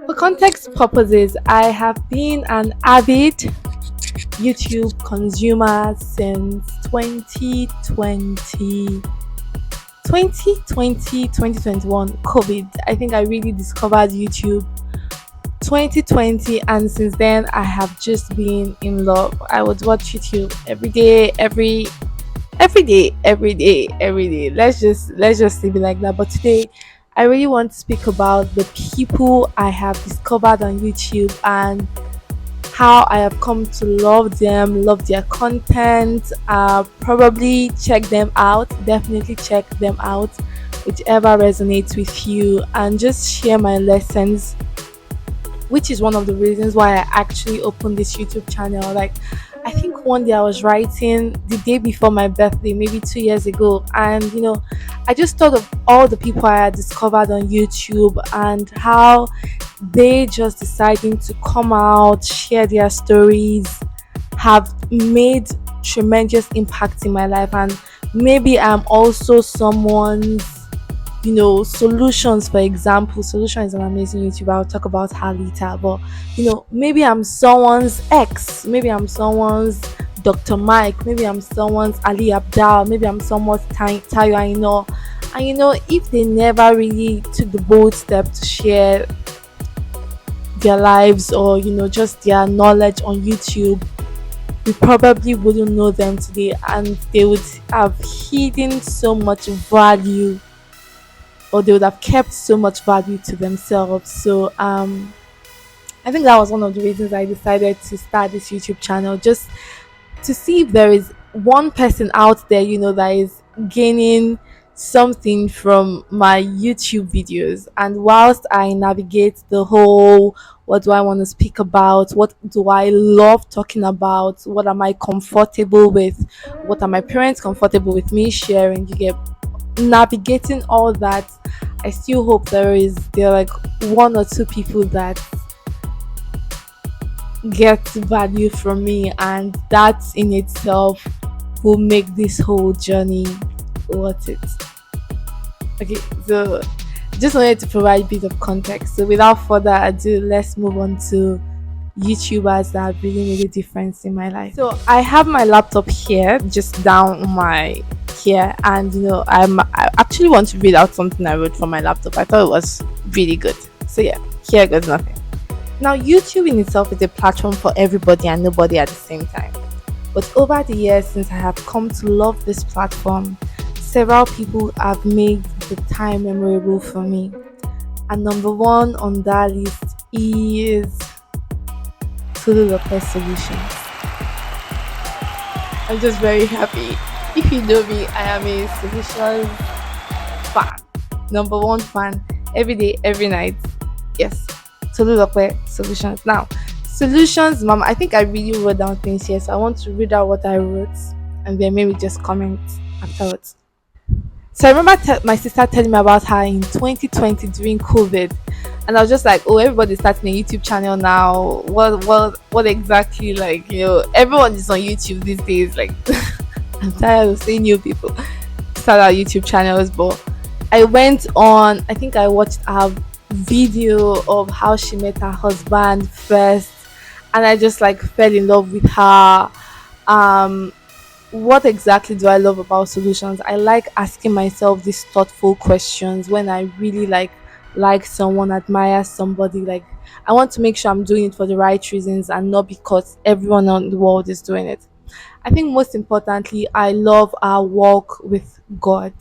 For context purposes, I have been an avid YouTube consumer since 2021 COVID. I think I really discovered YouTube 2020, and since then I have just been in love. I would watch YouTube every day, every day. Let's just leave it like that. But today I really want to speak about the people I have discovered on YouTube and how I have come to love them, love their content. Probably check them out. Definitely check them out, whichever resonates with you, and just share my lessons, which is one of the reasons why I actually opened this YouTube channel. Like, I think one day I was writing the day before my birthday, maybe 2 years ago, and I just thought of all the people I had discovered on YouTube and how they just deciding to come out, share their stories, have made tremendous impact in my life. And maybe I'm also someone's Solutions, for example. Solution is an amazing YouTuber. I'll talk about her later. But maybe I'm someone's ex, maybe I'm someone's Dr. Mike, maybe I'm someone's Ali Abdaal, maybe I'm someone's Tayo Aina. And if they never really took the bold step to share their lives or just their knowledge on YouTube, we probably wouldn't know them today, and they would have hidden so much value, or they would have kept so much value to themselves. So I think that was one of the reasons I decided to start this YouTube channel, just to see if there is one person out there, that is gaining something from my YouTube videos. And whilst I navigate the whole, what do I want to speak about? What do I love talking about? What am I comfortable with? What are my parents comfortable with me sharing? You get navigating all that. I still hope there are like one or two people that get value from me, and that in itself will make this whole journey worth it. Okay, so just wanted to provide a bit of context. So without further ado, let's move on to YouTubers that have really made a difference in my life. So I have my laptop here, just down on my here, and I actually want to read out something I wrote from my laptop. I thought it was really good. So yeah, here goes nothing. Now, YouTube in itself is a platform for everybody and nobody at the same time. But over the years, since I have come to love this platform, several people have made the time memorable for me. And number one on that list is Tolulope Solutions. I'm just very happy. If you know me, I am a solutions fan. Number one fan. Every day, every night. Yes. Tolulope Solutions. Now, solutions, mom. I think I really wrote down things here, so I want to read out what I wrote and then maybe just comment afterwards. So I remember my sister telling me about her in 2020 during COVID, and I was just like, "Oh, everybody's starting a YouTube channel now. What exactly? Like, everyone is on YouTube these days. Like, I'm tired of seeing new people start our YouTube channels." But I went on. I think I watched her video of how she met her husband first, and I just like fell in love with her. What exactly do I love about solutions? I like asking myself these thoughtful questions when I really like someone, admire somebody. Like, I want to make sure I'm doing it for the right reasons and not because everyone on the world is doing it. I think most importantly, I love our walk with God.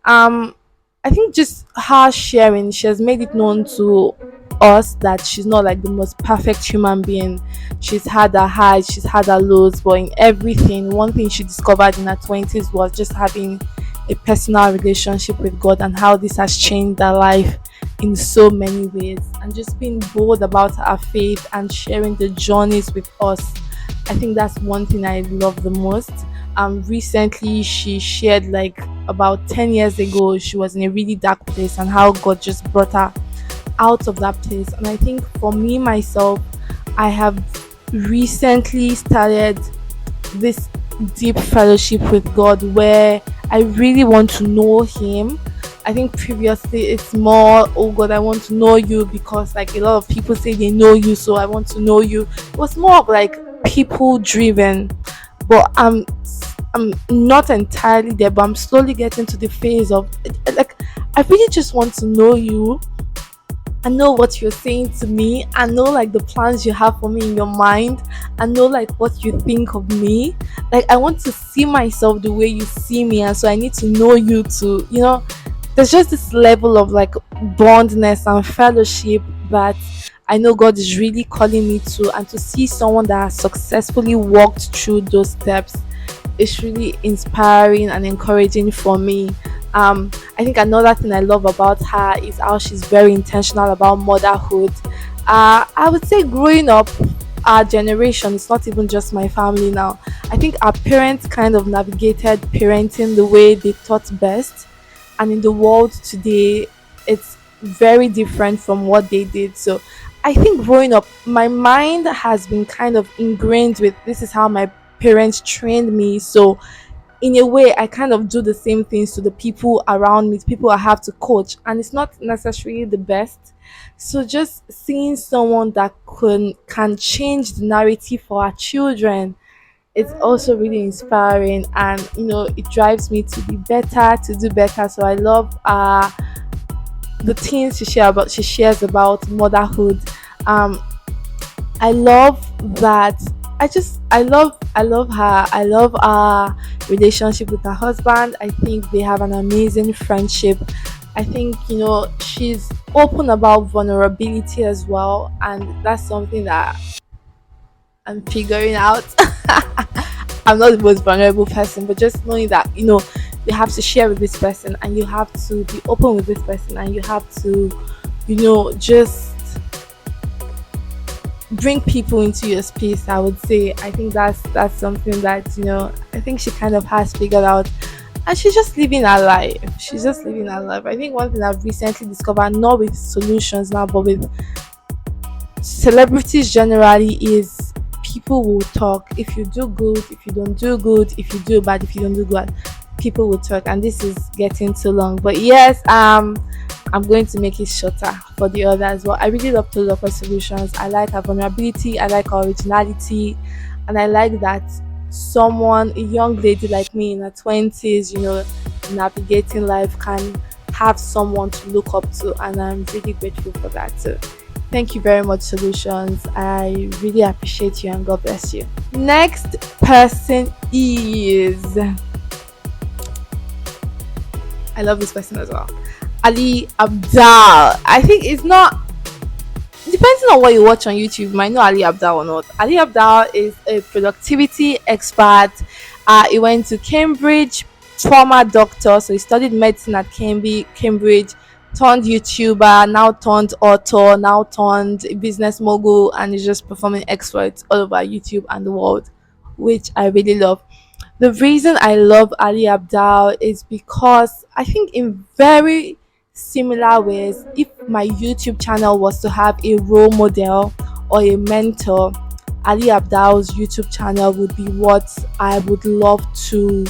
um I think just her sharing, she has made it known to us that she's not like the most perfect human being. She's had her highs, she's had her lows, but in everything, one thing she discovered in her 20s was just having a personal relationship with God, and how this has changed her life in so many ways. And just being bold about her faith and sharing the journeys with us, I think that's one thing I love the most. Recently she shared, like, about 10 years ago she was in a really dark place and how God just brought her out of that place. And I think for me myself, I have recently started this deep fellowship with God where I really want to know him. I think previously it's more, oh God, I want to know you because like a lot of people say they know you, so I want to know you. It was more of like people driven, but I'm not entirely there, but I'm slowly getting to the phase of like I really just want to know you. I know what you're saying to me. I know like the plans you have for me in your mind. I know like what you think of me. Like I want to see myself the way you see me, and so I need to know you too. There's just this level of like bondness and fellowship that I know God is really calling me to, and to see someone that has successfully walked through those steps, it's really inspiring and encouraging for me. I think another thing I love about her is how she's very intentional about motherhood. I would say growing up, our generation, it's not even just my family now. I think our parents kind of navigated parenting the way they thought best, and in the world today, it's very different from what they did. So I think growing up, my mind has been kind of ingrained with this is how my parents trained me. So in a way, I kind of do the same things to the people around me, to people I have to coach, and it's not necessarily the best. So just seeing someone that can change the narrative for our children, it's also really inspiring, and it drives me to be better, to do better. So I love the things she shares about motherhood. um I love that. I love her. I love our relationship with her husband. I think they have an amazing friendship. I think she's open about vulnerability as well, and that's something that I'm figuring out. I'm not the most vulnerable person, but just knowing that you have to share with this person, and you have to be open with this person, and you have to just bring people into your space. I would say I think that's something that I think she kind of has figured out, and she's just living her life. I think one thing I've recently discovered, not with solutions now, but with celebrities generally, is people will talk. If you do good, if you don't do good, if you do bad, if you don't do good, people will talk. And this is getting too long, but yes, I'm going to make it shorter for the others. Well, I really love Tolulope Solutions. I like her vulnerability, I like her originality, and I like that a young lady like me in her 20s, navigating life, can have someone to look up to, and I'm really grateful for that too. Thank you very much, Solutions. I really appreciate you, and God bless you. Next person is, I love this person as well, Abdaal. I think it's not, depending on what you watch on YouTube, you might know Ali Abdaal or not. Ali Abdaal is a productivity expert. He went to Cambridge, former doctor, so he studied medicine at Cambridge, turned YouTuber, now turned author, now turned business mogul, and is just performing exploits all over YouTube and the world, which I really love. The reason I love Ali Abdaal is because I think in very similar ways, if my YouTube channel was to have a role model or a mentor, Ali Abdaal's YouTube channel would be what I would love to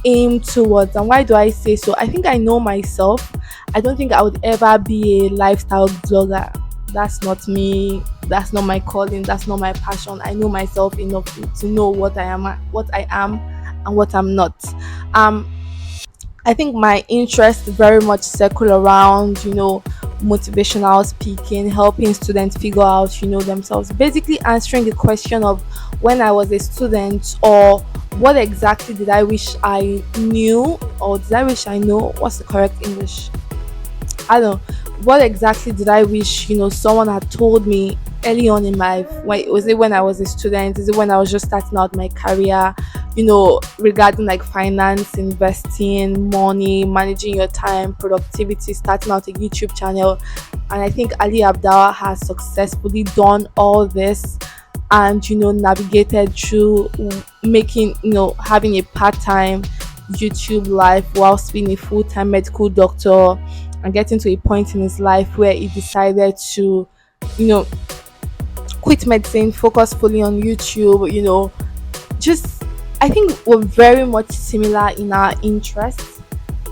aim towards. And why do I say so? I think I know myself. I don't think I would ever be a lifestyle blogger. That's not me. That's not my calling. That's not my passion. I know myself enough to know what I am, and what I'm not. Um, I think my interest very much circle around, motivational speaking, helping students figure out, themselves. Basically answering the question of when I was a student, or what exactly did I wish I knew, or did I wish I know? What's the correct English? I don't know. What exactly did I wish, someone had told me early on in my life? Was it when I was a student? Is it when I was just starting out my career? Regarding like finance, investing, money, managing your time, productivity, starting out a YouTube channel. And I think Ali Abdaal has successfully done all this, and navigated through making, having a part-time YouTube life whilst being a full-time medical doctor, and getting to a point in his life where he decided to, quit medicine, focus fully on YouTube. Just, I think we're very much similar in our interests.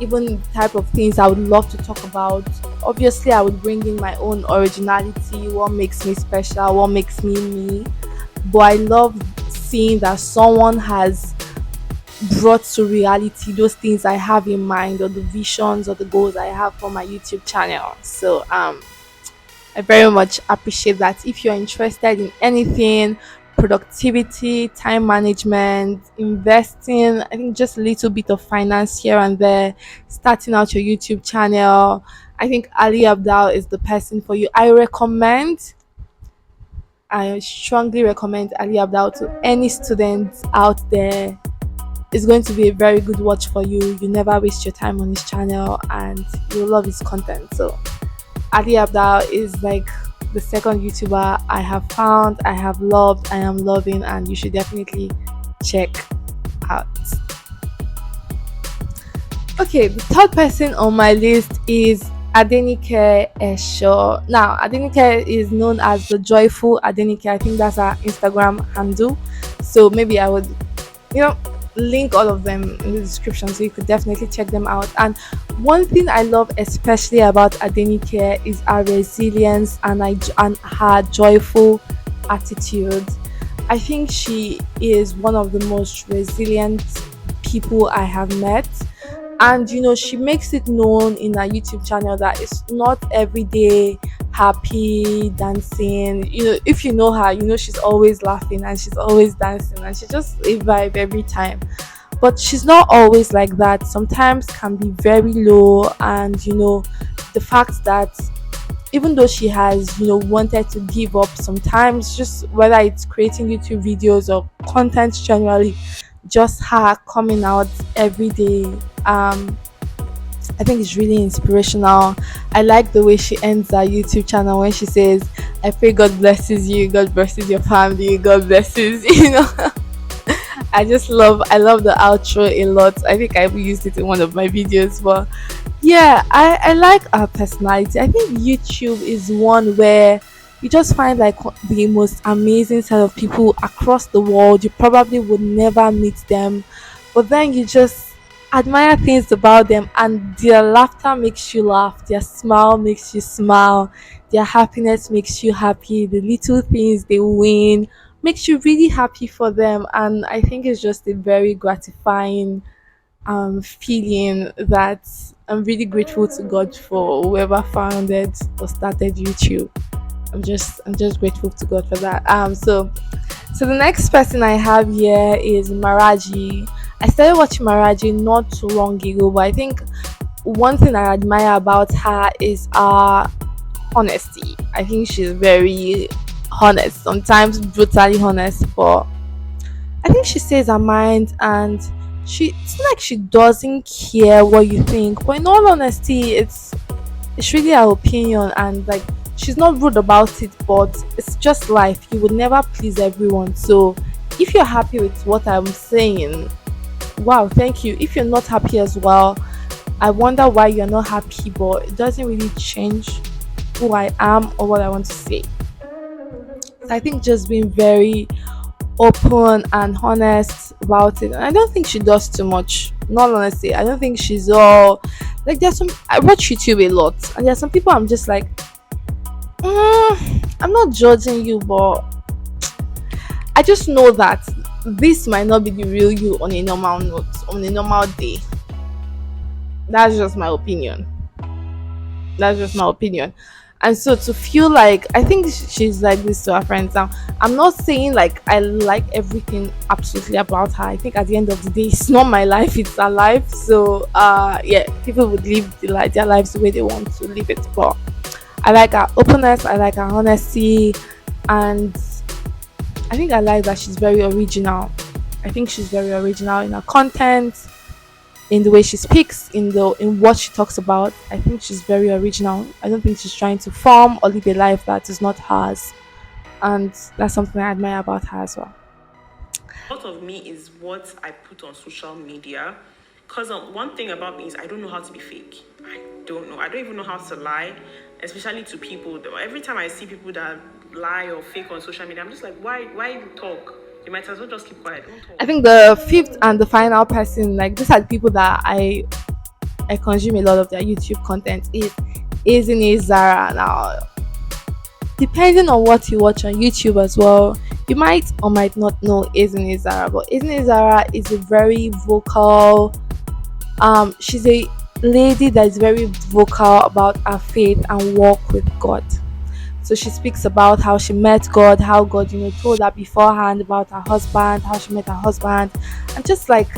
even type of things I would love to talk about. Obviously, I would bring in my own originality, what makes me special, what makes me me. But I love seeing that someone has brought to reality those things I have in mind, or the visions or the goals I have for my YouTube channel. So I very much appreciate that. If you're interested in anything, productivity, time management, investing, I think just a little bit of finance here and there, starting out your YouTube channel, I think Ali Abdaal is the person for you. I strongly recommend Ali Abdaal to any students out there. It's going to be a very good watch for you. You never waste your time on his channel and you'll love his content. So Ali Abdal is like the second YouTuber I have found, I have loved, I am loving, and you should definitely check out. Okay, the third person on my list is Adenike Esho. Now, Adenike is known as the Joyful Adenike. I think that's her Instagram handle. So maybe I would, you know, link all of them in the description so you could definitely check them out. And one thing I love especially about Adenike is her resilience and her joyful attitude. I think she is one of the most resilient people I have met. And she makes it known in her YouTube channel that it's not every day happy dancing. If you know her, she's always laughing and she's always dancing and she just a vibe every time. But she's not always like that. Sometimes can be very low, and the fact that even though she has wanted to give up sometimes, just whether it's creating YouTube videos or content generally, just her coming out every day, I think it's really inspirational. I like the way she ends her YouTube channel when she says, I pray God blesses you, God blesses your family, God blesses I love the outro a lot. I think I've used it in one of my videos. But yeah, I like her personality. I think YouTube is one where you just find like the most amazing set of people across the world. You probably would never meet them, but then you just admire things about them, and their laughter makes you laugh, their smile makes you smile, their happiness makes you happy, the little things they win makes you really happy for them. And I think it's just a very gratifying feeling that I'm really grateful to God for whoever founded or started YouTube. I'm just grateful to God for that. So the next person I have here is Maraji. I started watching Maraji not too long ago, but I think one thing I admire about her is her honesty. I think she's very honest, sometimes brutally honest, but I think she says her mind, and it's not like she doesn't care what you think, but in all honesty, it's really her opinion, and like she's not rude about it, but it's just life. You would never please everyone. So if you're happy with what I'm saying, wow, thank you. If you're not happy as well, I wonder why you're not happy, but it doesn't really change who I am or what I want to say. So I think just being very open and honest about it. And I don't think she does too much. Not honestly, I don't think she's all like, I watch YouTube a lot, and there's some people I'm just like, I'm not judging you, but I just know that this might not be the real you on a normal note, on a normal day. That's just my opinion. That's just my opinion. And so to feel like, I think she's like this to her friends now. I'm not saying like I like everything absolutely about her. I think at the end of the day, it's not my life, it's her life. So yeah, people would live their lives the way they want to live it. But I like her openness, I like her honesty, and I think I like that she's very original. I think she's very original in her content, in the way she speaks, in what she talks about. I think she's very original. I don't think she's trying to form or live a life that is not hers, and that's something I admire about her as well. A lot of me is what I put on social media. Because one thing about me is I don't know how to be fake. I don't know. I don't even know how to lie, especially to people. Every time I see people that lie or fake on social media, I'm just like, why talk? You might as well just keep quiet. Don't talk. I think the fifth and the final person, like these are the people that I I consume a lot of their YouTube content is Ezinne Zara. Now, depending on what you watch on YouTube as well, you might or might not know Ezinne Zara, but Ezinne Zara is a very vocal. She's a lady that is very vocal about her faith and walk with God. So she speaks about how she met God, how God, told her beforehand about her husband, how she met her husband, and just like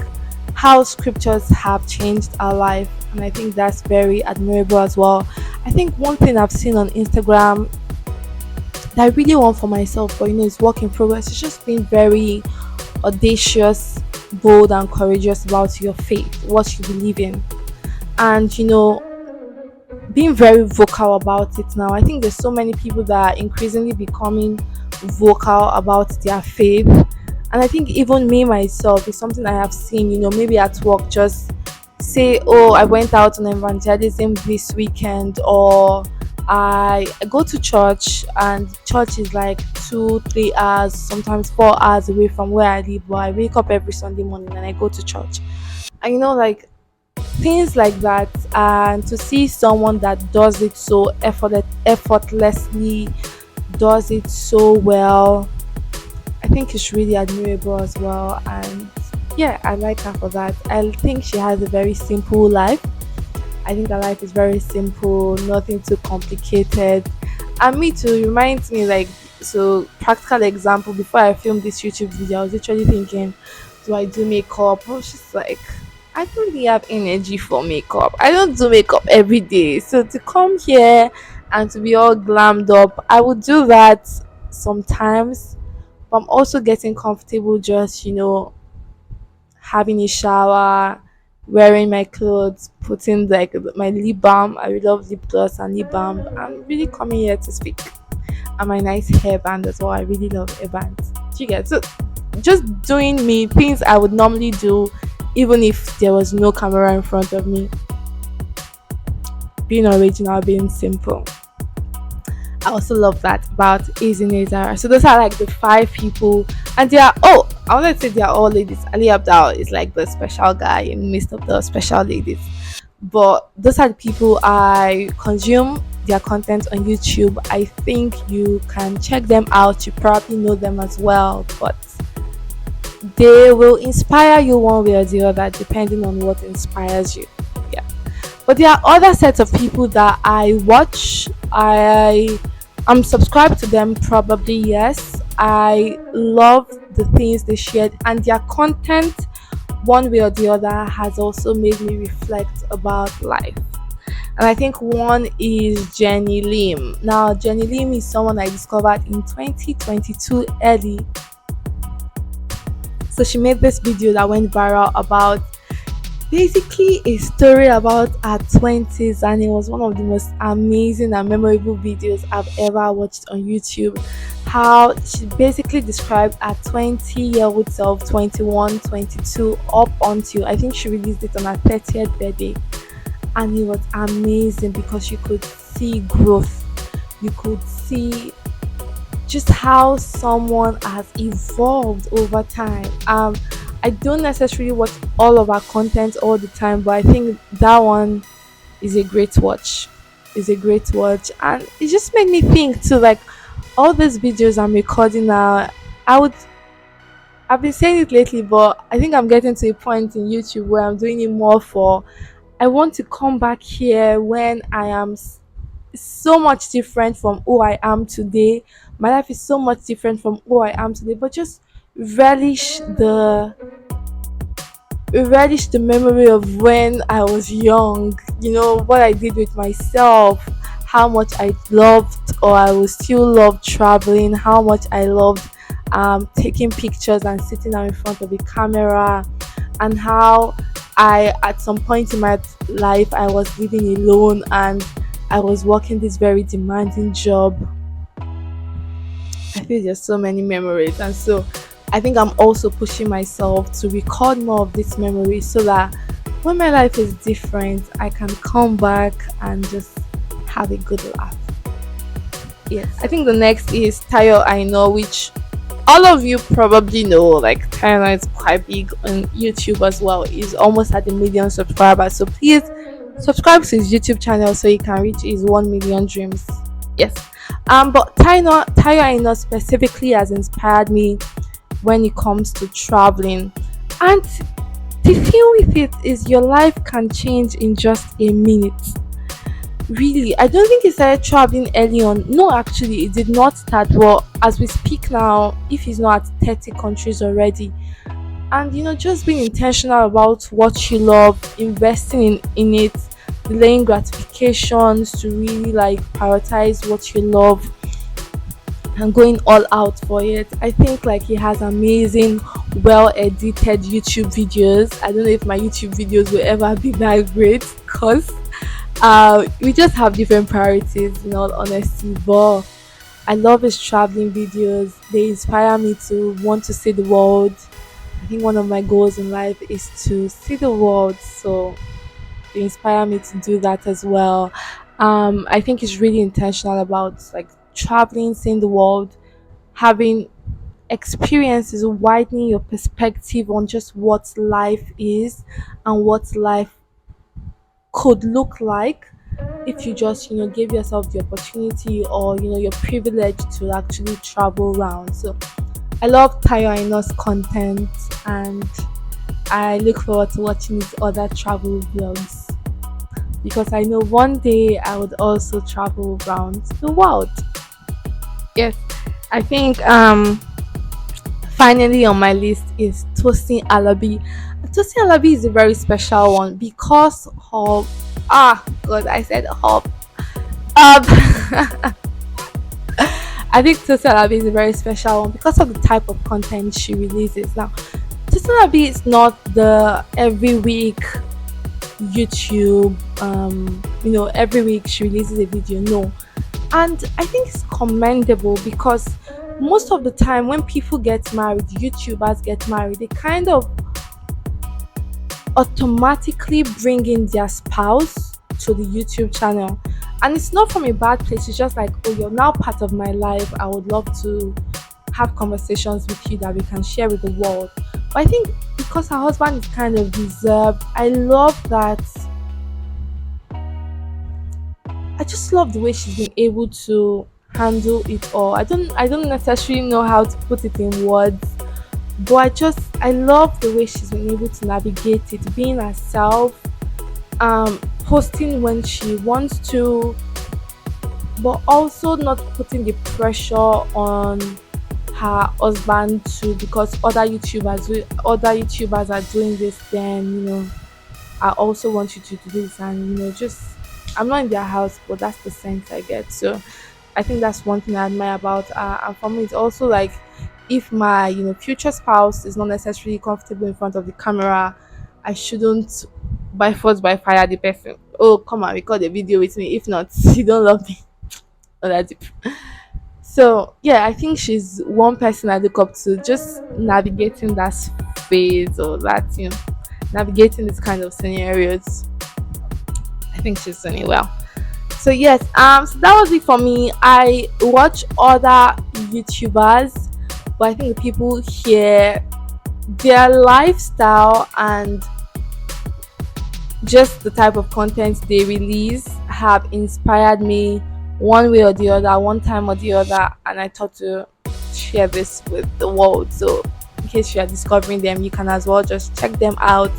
how scriptures have changed her life. And I think that's very admirable as well. I think one thing I've seen on Instagram that I really want for myself, but it's work in progress, it's just being very audacious, bold, and courageous about your faith, what you believe in. And being very vocal about it now. I think there's so many people that are increasingly becoming vocal about their faith. And I think even me myself is something I have seen, maybe at work, just say, oh, I went out on evangelism this weekend, or I go to church, and church is like 2 3 hours, sometimes 4 hours away from where I live, but I wake up every Sunday morning and I go to church. And like things like that, and to see someone that does it so effortlessly, does it so well, I think it's really admirable as well. And yeah, I like her for that. I think she has a very simple life. I think her life is very simple, nothing too complicated. And me too, reminds me, like, so practical example, before I filmed this YouTube video, I was literally thinking, do I do makeup? I was just like, I don't really have energy for makeup. I don't do makeup every day. So to come here and to be all glammed up, I would do that sometimes. But I'm also getting comfortable just, having a shower, wearing my clothes, putting like my lip balm. I really love lip gloss and lip balm. I'm really coming here to speak. And my nice hairband as well. I really love hairbands. Do you get so just doing me things I would normally do even if there was no camera in front of me. Being original, being simple. I also love that about Ezinne Zara. So those are like the 5 people, and they are, oh, I want to say they are all ladies. Ali Abdaal is like the special guy in the midst of the special ladies. But those are the people I consume their content on YouTube. I think you can check them out. You probably know them as well, but they will inspire you one way or the other depending on what inspires you. Yeah. But there are other sets of people that I watch. I'm subscribed to them, probably, yes. I love the things they shared, and their content one way or the other has also made me reflect about life. And I think one is Jenn Im. Now, Jenn Im is someone I discovered in 2022 early. So she made this video that went viral about basically a story about her 20s, and it was one of the most amazing and memorable videos I've ever watched on YouTube. How she basically described her 20-year-old self, 21, 22, up until I think she released it on her 30th birthday. And it was amazing because you could see growth. You could see just how someone has evolved over time. I don't necessarily watch all of our content all the time, but I think that one is a great watch. Is a great watch, and it just made me think too. Like all these videos I'm recording now, I would. I've been saying it lately, but I think I'm getting to a point in YouTube where I'm doing it more for. I want to come back here when I am so much different from who I am today. My life is so much different from who I am today, but just relish the relish the memory of when I was young, what I did with myself, how much I loved or I will still love traveling, how much I loved taking pictures and sitting down in front of the camera, and how I, at some point in my life, I was living alone and I was working this very demanding job. I feel there's so many memories, and so I think I'm also pushing myself to record more of these memories so that when my life is different, I can come back and just have a good laugh. Yes, I think the next is Tayo Aina, which all of you probably know. Like Tayo is quite big on YouTube as well. He's almost at 1 million subscribers. So please Subscribe to his YouTube channel so he can reach his 1 million dreams. Yes. But Tayo Aina specifically has inspired me when it comes to traveling. And the thing with it is your life can change in just a minute. Really, I don't think he started traveling early on. No, actually, it did not start. Well, as we speak now, if he's not at 30 countries already, and just being intentional about what you love, investing in it, delaying gratifications to really like prioritize what you love and going all out for it. I think like he has amazing, well edited YouTube videos. I don't know if my YouTube videos will ever be that great because we just have different priorities in all honesty. But I love his traveling videos. They inspire me to want to see the world. I think one of my goals in life is to see the world. So they inspire me to do that as well. I think he's really intentional about like traveling, seeing the world, having experiences, widening your perspective on just what life is and what life could look like if you just give yourself the opportunity or you're privileged to actually travel around. So I love Tayo Aina's content, and I look forward to watching his other travel vlogs because I know one day I would also travel around the world. Yes, I think finally on my list is Tosin Alabi. Tosin Alabi is a very special one because of God, I said hop. I think Tosin Alabi is a very special one because of the type of content she releases. Now, Tosin Alabi is not the every week YouTube. Every week she releases a video. No, and I think it's commendable because most of the time when people get married, YouTubers get married, they kind of automatically bring in their spouse to the YouTube channel. And it's not from a bad place, it's just like, oh, you're now part of my life. I would love to have conversations with you that we can share with the world. But I think because her husband is kind of reserved, I love that. I just love the way she's been able to handle it all. I don't necessarily know how to put it in words, but I love the way she's been able to navigate it, being herself, posting when she wants to, but also not putting the pressure on her husband to, because other YouTubers are doing this, then I also want you to do this, and just I'm not in their house, but that's the sense I get. So I think that's one thing I admire about her. And for me, it's also like if my future spouse is not necessarily comfortable in front of the camera, I shouldn't by force by fire the person. Oh, come and record a video with me. If not, you don't love me. Oh, that's deep. So yeah, I think she's one person I look up to, just navigating that phase or that navigating this kind of scenarios. I think she's doing it well. So yes, so that was it for me. I watch other YouTubers, but I think the people here, their lifestyle and just the type of content they release have inspired me one way or the other, one time or the other, and I thought to share this with the world. So in case you are discovering them, you can as well just check them out,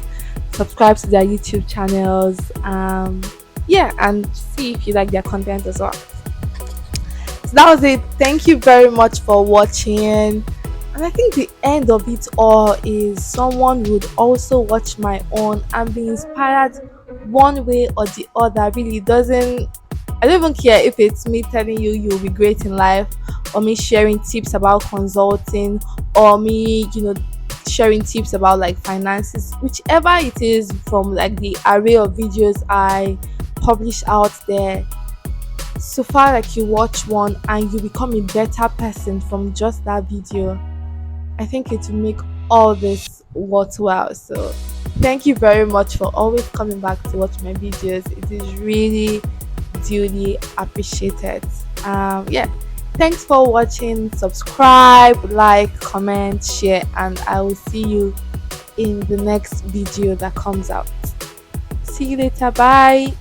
subscribe to their YouTube channels, and see if you like their content as well. So that was it. Thank you very much for watching. And I think the end of it all is someone would also watch my own and be inspired one way or the other. Really doesn't, I don't even care if it's me telling you you'll be great in life, or me sharing tips about consulting, or me, sharing tips about like finances, whichever it is from like the array of videos I publish out there. So far, like you watch one and you become a better person from just that video, I think it will make all this worthwhile. So thank you very much for always coming back to watch my videos. It is really duly appreciated. Yeah, thanks for watching. Subscribe, like, comment, share, and I will see you in the next video that comes out. See you later. Bye.